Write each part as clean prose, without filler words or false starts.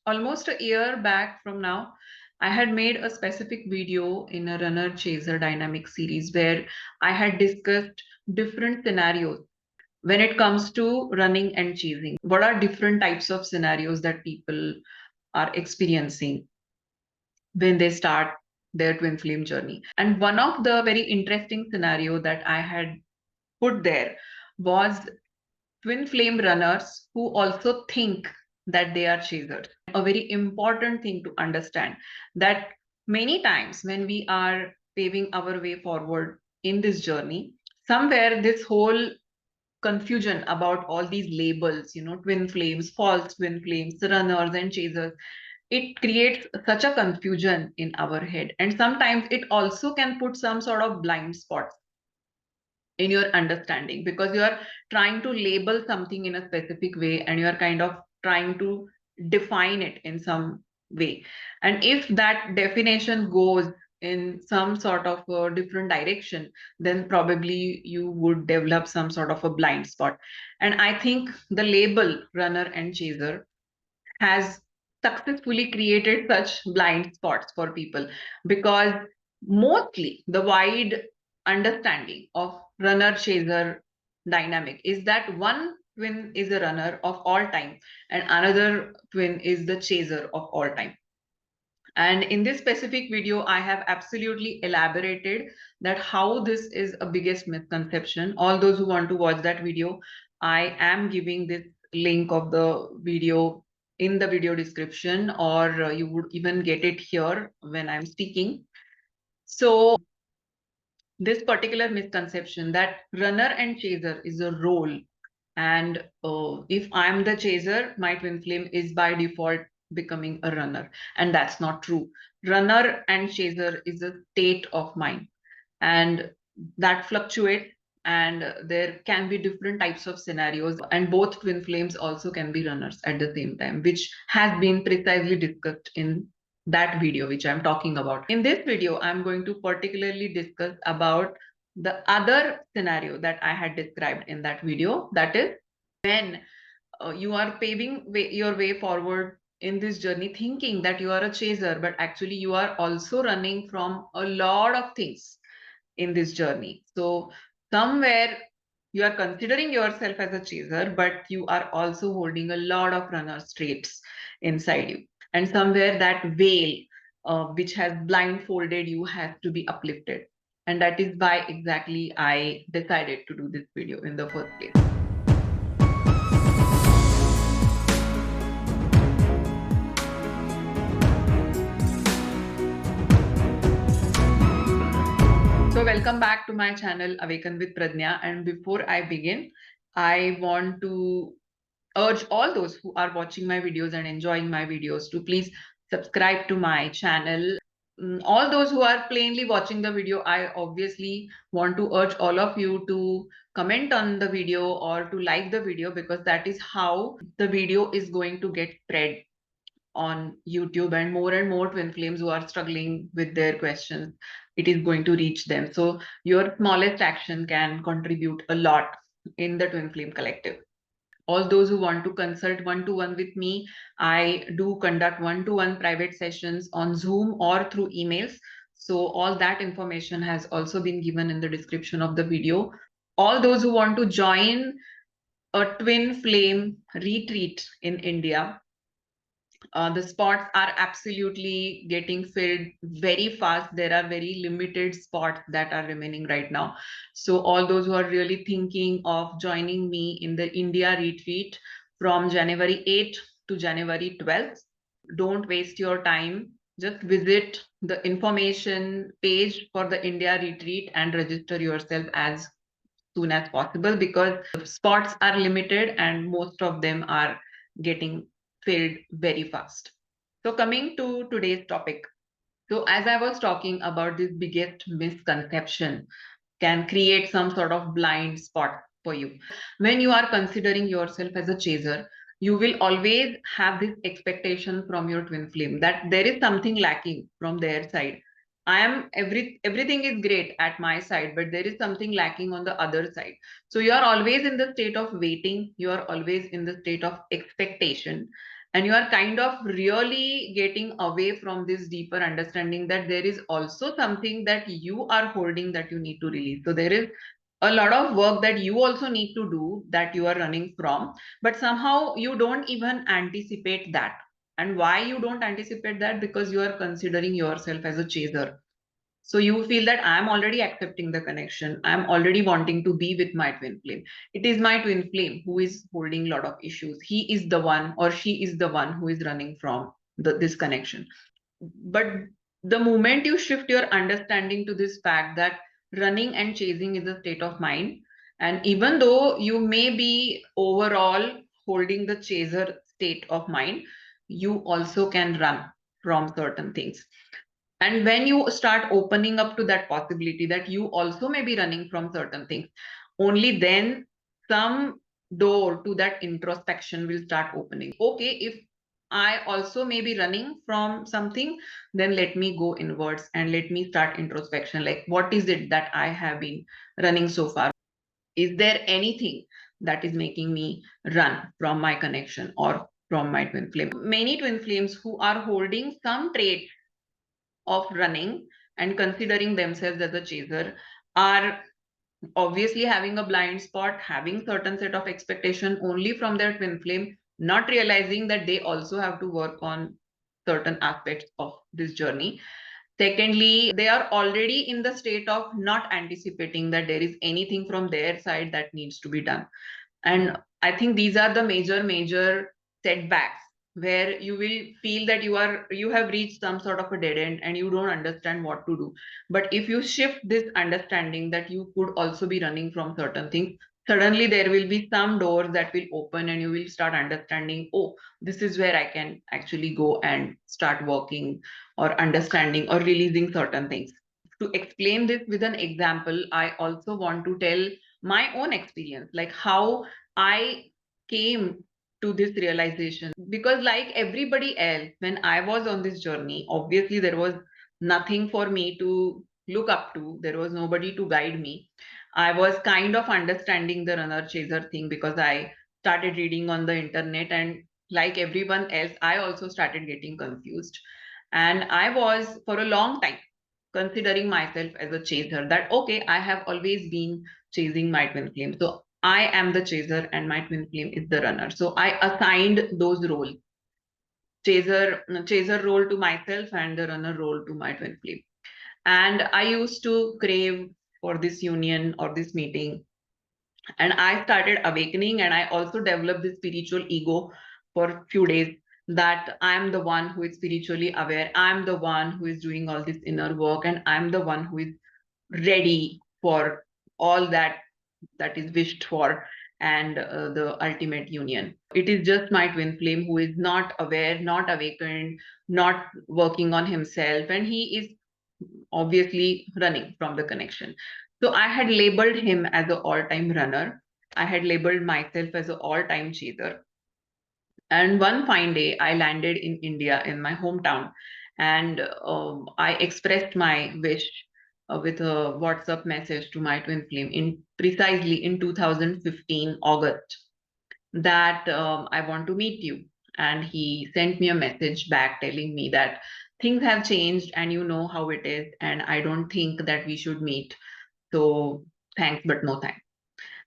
almost a year back from now, I had made a specific video in a runner chaser dynamic series where I had discussed different scenarios when it comes to running and chasing. What are different types of scenarios that people are experiencing when they start their twin flame journey? And one of the very interesting scenario that I had put there was twin flame runners who also think that they are chasers. A very important thing to understand that many times when we are paving our way forward in this journey, somewhere this whole confusion about all these labels, twin flames, false twin flames, runners and chasers, it creates such a confusion in our head. And sometimes it also can put some sort of blind spots in your understanding because you are trying to label something in a specific way and you are kind of trying to define it in some way. And if that definition goes in some sort of a different direction, then probably you would develop some sort of a blind spot. And I think the label runner and chaser has successfully created such blind spots for people because mostly the wide understanding of runner chaser dynamic is that one twin is a runner of all time and another twin is the chaser of all time. And in this specific video, I have absolutely elaborated that how this is a biggest misconception. All those who want to watch that video, I am giving this link of the video in the video description, or you would even get it here when I'm speaking. So this particular misconception that runner and chaser is a role, and if I'm the chaser, my twin flame is by default becoming a runner. And that's not true. Runner and chaser is a state of mind, and that fluctuates. And there can be different types of scenarios, and both twin flames also can be runners at the same time, which has been precisely discussed in that video which I'm talking about. In this video, I'm going to particularly discuss about the other scenario that I had described in that video, that is when you are paving your way forward in this journey thinking that you are a chaser, but actually you are also running from a lot of things in this journey. So somewhere you are considering yourself as a chaser, but you are also holding a lot of runner traits inside you. And somewhere that veil, which has blindfolded you, has to be uplifted. And that is why exactly I decided to do this video in the first place. So welcome back to my channel Awaken with Pradnyaa, and before I begin, I want to urge all those who are watching my videos and enjoying my videos to please subscribe to my channel. All those who are plainly watching the video, I obviously want to urge all of you to comment on the video or to like the video, because that is how the video is going to get spread on YouTube, and more twin flames who are struggling with their questions, it is going to reach them. So your smallest action can contribute a lot in the twin flame collective. All those who want to consult one-to-one with me, I do conduct one-to-one private sessions on Zoom or through emails. So all that information has also been given in the description of the video. All those who want to join a twin flame retreat in India, the spots are absolutely getting filled very fast. There are very limited spots that are remaining right now. So all those who are really thinking of joining me in the India retreat from January 8th to January 12th, don't waste your time. Just visit the information page for the India retreat and register yourself as soon as possible, because spots are limited and most of them are getting filled very fast. So coming to today's topic. So as I was talking about, this biggest misconception can create some sort of blind spot for you. When you are considering yourself as a chaser, you will always have this expectation from your twin flame that there is something lacking from their side. I am everything is great at my side, but there is something lacking on the other side. So you are always in the state of waiting, you are always in the state of expectation. And you are kind of really getting away from this deeper understanding that there is also something that you are holding that you need to release. So there is a lot of work that you also need to do that you are running from, but somehow you don't even anticipate that. And why you don't anticipate that? Because you are considering yourself as a chaser. So you feel that I'm already accepting the connection. I'm already wanting to be with my twin flame. It is my twin flame who is holding a lot of issues. He is the one or she is the one who is running from this connection. But the moment you shift your understanding to this fact that running and chasing is a state of mind, and even though you may be overall holding the chaser state of mind, you also can run from certain things. And when you start opening up to that possibility that you also may be running from certain things, only then some door to that introspection will start opening. Okay, if I also may be running from something, then let me go inwards and let me start introspection. Like, what is it that I have been running so far? Is there anything that is making me run from my connection or from my twin flame? Many twin flames who are holding some trait of running and considering themselves as a chaser are obviously having a blind spot, having certain set of expectation only from their twin flame, not realizing that they also have to work on certain aspects of this journey. Secondly, they are already in the state of not anticipating that there is anything from their side that needs to be done. And I think these are the major setbacks where you will feel that you have reached some sort of a dead end and you don't understand what to do. But if you shift this understanding that you could also be running from certain things, suddenly there will be some doors that will open and you will start understanding, oh, this is where I can actually go and start working or understanding or releasing certain things. To explain this with an example, I also want to tell my own experience, like how I came to this realization. Because, like everybody else, when I was on this journey, obviously there was nothing for me to look up to, there was nobody to guide me. I was kind of understanding the runner chaser thing because I started reading on the internet, and like everyone else, I also started getting confused. And I was for a long time considering myself as a chaser, that okay, I have always been chasing my twin flame. So I am the chaser and my twin flame is the runner. So I assigned those roles, chaser role to myself and the runner role to my twin flame. And I used to crave for this union or this meeting. And I started awakening, and I also developed this spiritual ego for a few days, that I'm the one who is spiritually aware. I'm the one who is doing all this inner work, and I'm the one who is ready for all that is wished for, and the ultimate union. It is just my twin flame who is not aware, not awakened, not working on himself, and he is obviously running from the connection. So I had labeled him as an all-time runner. I had labeled myself as an all-time chaser. And one fine day, I landed in India, in my hometown, and I expressed my wish with a WhatsApp message to my twin flame in precisely in 2015 August, that I want to meet you. And he sent me a message back telling me that things have changed and you know how it is, and I don't think that we should meet. So thanks, but no thanks.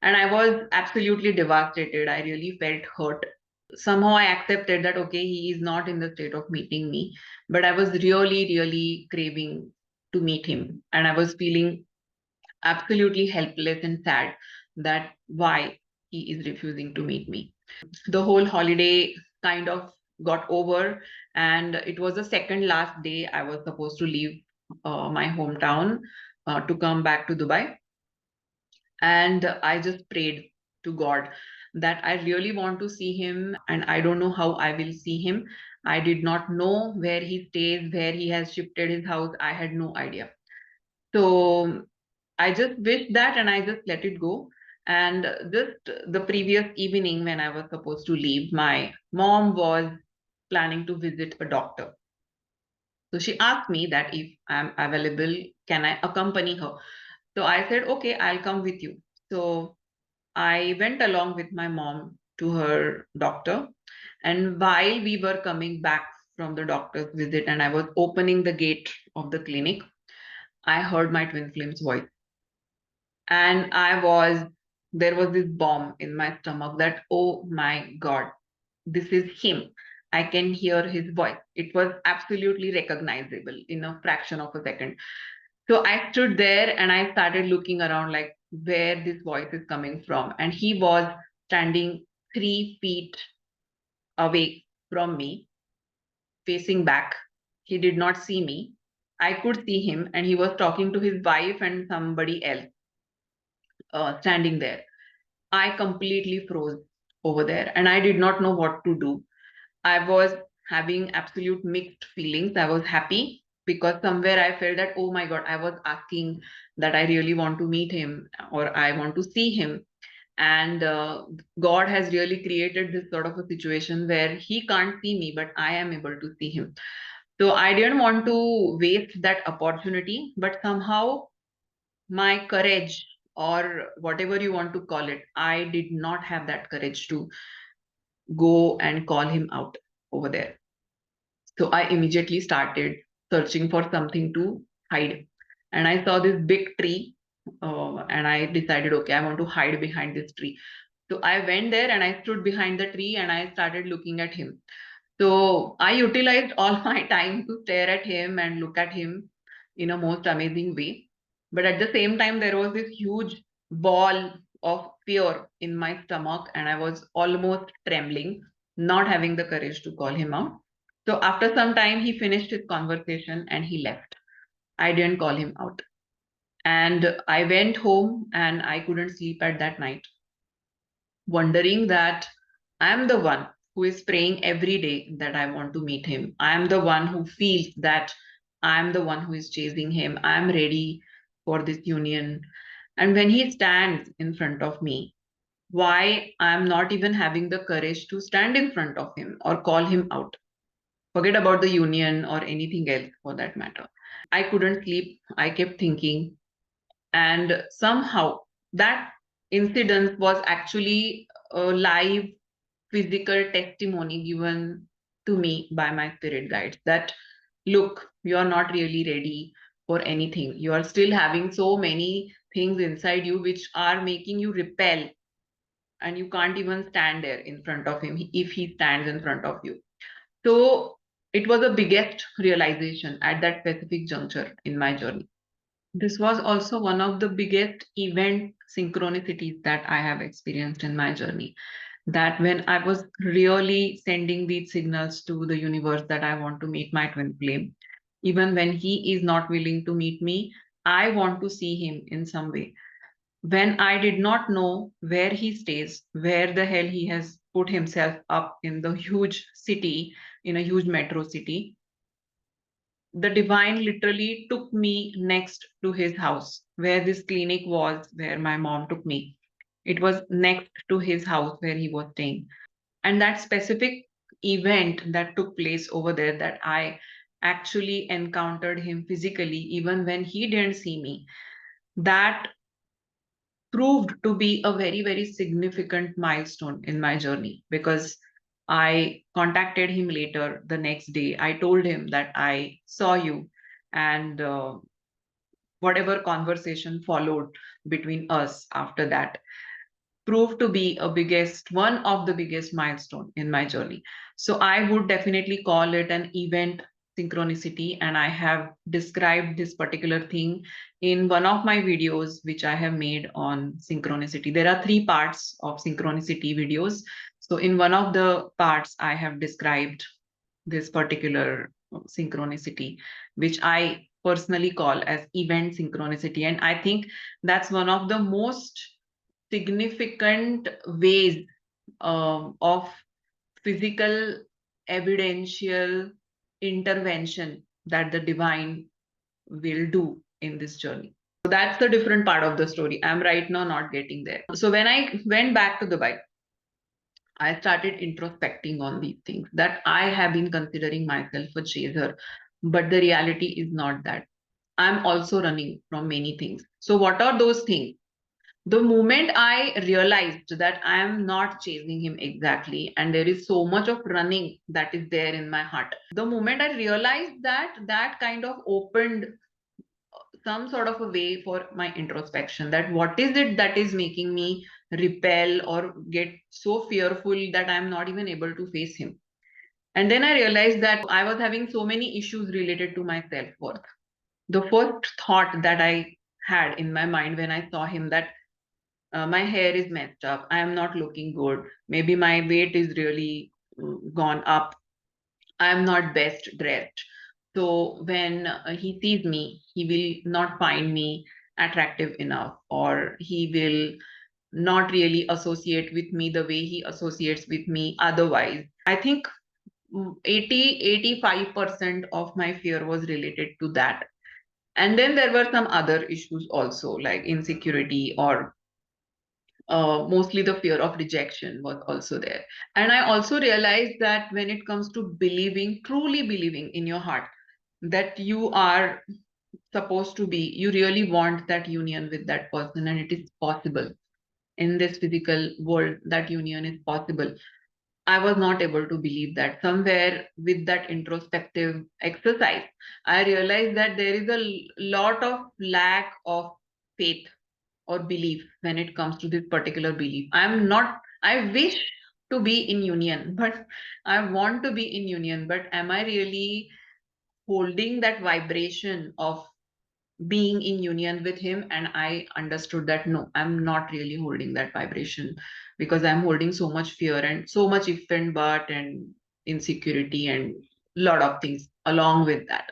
And I was absolutely devastated. I really felt hurt. Somehow I accepted that, okay, he is not in the state of meeting me, but I was really craving to meet him. And I was feeling absolutely helpless and sad that why he is refusing to meet me. The whole holiday kind of got over, and it was the second last day I was supposed to leave my hometown to come back to Dubai. And I just prayed to God that I really want to see him, and I don't know how I will see him. I did not know where he stays, where he has shifted his house. I had no idea. So I just wished that and I just let it go. And just the previous evening, when I was supposed to leave, my mom was planning to visit a doctor. So she asked me that if I'm available, can I accompany her? So I said, okay, I'll come with you. So I went along with my mom to her doctor. And while we were coming back from the doctor's visit and I was opening the gate of the clinic, I heard my twin flame's voice. And there was this bomb in my stomach that, oh my God, this is him. I can hear his voice. It was absolutely recognizable in a fraction of a second. So I stood there and I started looking around like where this voice is coming from. And he was standing 3 feet away from me, facing back. He did not see me. I could see him, and he was talking to his wife and somebody else standing there. I completely froze over there and I did not know what to do. I was having absolute mixed feelings. I was happy because somewhere I felt that, oh my God, I was asking that I really want to meet him or I want to see him. And God has really created this sort of a situation where he can't see me, but I am able to see him. So I didn't want to waste that opportunity, but somehow my courage, or whatever you want to call it, I did not have that courage to go and call him out over there. So I immediately started searching for something to hide. And I saw this big tree, and I decided, okay, I want to hide behind this tree. So I went there and I stood behind the tree and I started looking at him. So I utilized all my time to stare at him and look at him in a most amazing way. But at the same time, there was this huge ball of fear in my stomach, and I was almost trembling, not having the courage to call him out. So after some time, he finished his conversation and he left. I didn't call him out. And I went home and I couldn't sleep at that night, wondering that I'm the one who is praying every day that I want to meet him. I'm the one who feels that I'm the one who is chasing him. I'm ready for this union. And when he stands in front of me, why I'm not even having the courage to stand in front of him or call him out. Forget about the union or anything else for that matter. I couldn't sleep. I kept thinking. And somehow that incident was actually a live physical testimony given to me by my spirit guides that, look, you are not really ready for anything. You are still having so many things inside you which are making you repel, and you can't even stand there in front of him if he stands in front of you. So it was the biggest realization at that specific juncture in my journey. This was also one of the biggest event synchronicities that I have experienced in my journey. That when I was really sending these signals to the universe that I want to meet my twin flame, even when he is not willing to meet me, I want to see him in some way. When I did not know where he stays, where the hell he has put himself up in the huge city, in a huge metro city, the divine literally took me next to his house where this clinic was, where my mom took me. It was next to his house where he was staying. And that specific event that took place over there, that I actually encountered him physically, even when he didn't see me, that proved to be a very, very significant milestone in my journey because I contacted him later the next day. I told him that I saw you, and whatever conversation followed between us after that proved to be a biggest one of the biggest milestone in my journey. So I would definitely call it an event synchronicity, and I have described this particular thing in one of my videos which I have made on synchronicity. There are 3 parts of synchronicity videos. So in one of the parts I have described this particular synchronicity, which I personally call as event synchronicity. And I think that's one of the most significant ways of physical evidential intervention that the divine will do in this journey. So that's the different part of the story. I'm right now not getting there. So when I went back to Dubai, I started introspecting on these things that I have been considering myself a chaser, but the reality is not that. I'm also running from many things. So what are those things? The moment I realized that I am not chasing him exactly, and there is so much of running that is there in my heart, the moment I realized that, that kind of opened some sort of a way for my introspection, that what is it that is making me repel or get so fearful that I'm not even able to face him. And then I realized that I was having so many issues related to my self-worth. The first thought that I had in my mind when I saw him, that my hair is messed up, I am not looking good, maybe my weight is really gone up, I am not best dressed. So when he sees me, he will not find me attractive enough, or he will not really associate with me the way he associates with me otherwise. I think 85% of my fear was related to that. And then there were some other issues also, like insecurity, or mostly the fear of rejection was also there. And I also realized that when it comes to believing, truly believing in your heart that you are supposed to be, you really want that union with that person, and it is possible in this physical world, that union is possible. I was not able to believe that. Somewhere with that introspective exercise, I realized that there is a lot of lack of faith or belief when it comes to this particular belief. I'm not, I wish to be in union, but I want to be in union, but am I really holding that vibration of being in union with him? And I understood that no, I'm not really holding that vibration, because I'm holding so much fear and so much if and but and insecurity and lot of things along with that.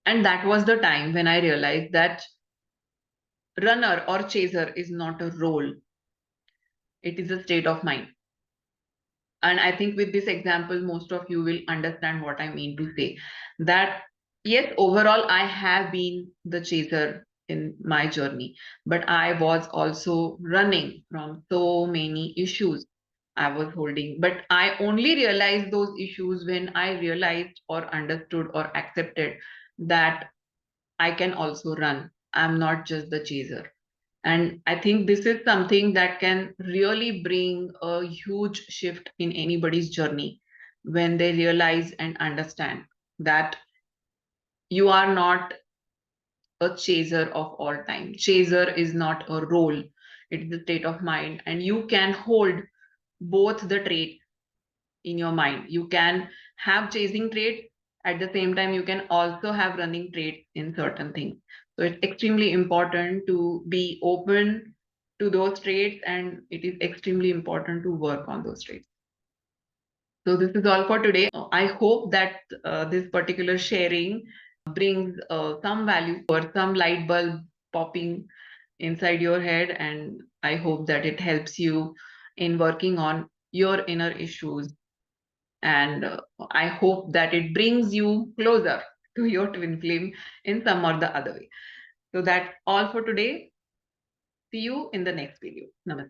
And that was the time when I realized that runner or chaser is not a role, it is a state of mind. And I think with this example, most of you will understand what I mean to say. That yes, overall, I have been the chaser in my journey, but I was also running from so many issues I was holding. But I only realized those issues when I realized or understood or accepted that I can also run. I'm not just the chaser. And I think this is something that can really bring a huge shift in anybody's journey when they realize and understand that you are not a chaser of all time. Chaser is not a role, it is a state of mind, and you can hold both the traits in your mind. You can have chasing traits, at the same time, you can also have running traits in certain things. So it's extremely important to be open to those traits, and it is extremely important to work on those traits. So this is all for today. I hope that this particular sharing brings some value or some light bulb popping inside your head, and I hope that it helps you in working on your inner issues, and I hope that it brings you closer to your twin flame in some or the other way. So that's all for today. See you in the next video. Namaste.